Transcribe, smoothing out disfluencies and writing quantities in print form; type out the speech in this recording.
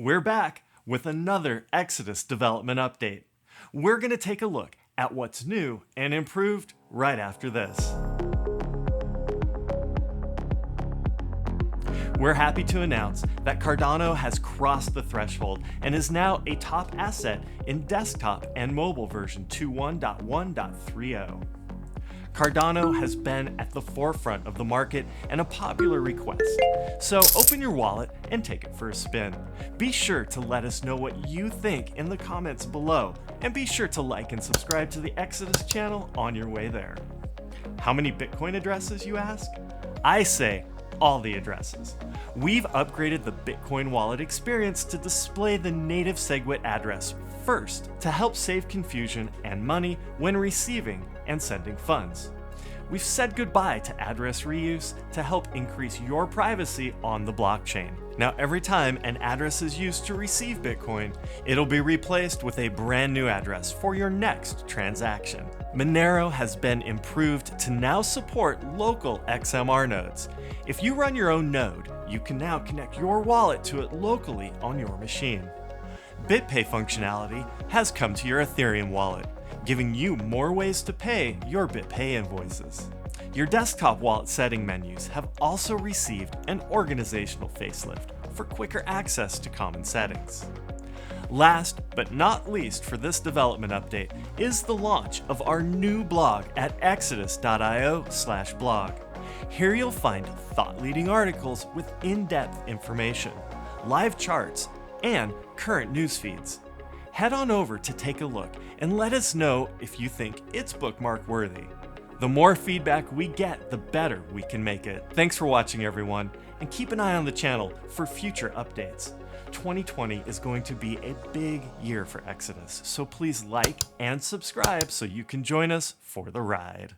We're back with another Exodus development update. We're going to take a look at what's new and improved right after this. We're happy to announce that Cardano has crossed the threshold and is now a top asset in desktop and mobile version 2.1.1.30. Cardano has been at the forefront of the market and a popular request. So open your wallet and take it for a spin. Be sure to let us know what you think in the comments below, and be sure to like and subscribe to the Exodus channel on your way there. How many Bitcoin addresses, you ask? I say all the addresses. We've upgraded the Bitcoin wallet experience to display the native SegWit address first to help save confusion and money when receiving and sending funds. We've said goodbye to address reuse to help increase your privacy on the blockchain. Now, every time an address is used to receive Bitcoin, it'll be replaced with a brand new address for your next transaction. Monero has been improved to now support local XMR nodes. If you run your own node, you can now connect your wallet to it locally on your machine. Bitpay functionality has come to your Ethereum wallet, giving you more ways to pay your Bitpay invoices. Your desktop wallet setting menus have also received an organizational facelift for quicker access to common settings. Last but not least for this development update is the launch of our new blog at exodus.io/blog. Here you'll find thought-leading articles with in-depth information, live charts, and current news feeds. Head on over to take a look and let us know if you think it's bookmark worthy. The more feedback we get, the better we can make it. Thanks for watching, everyone, and keep an eye on the channel for future updates. 2020 is going to be a big year for Exodus, so please like and subscribe so you can join us for the ride.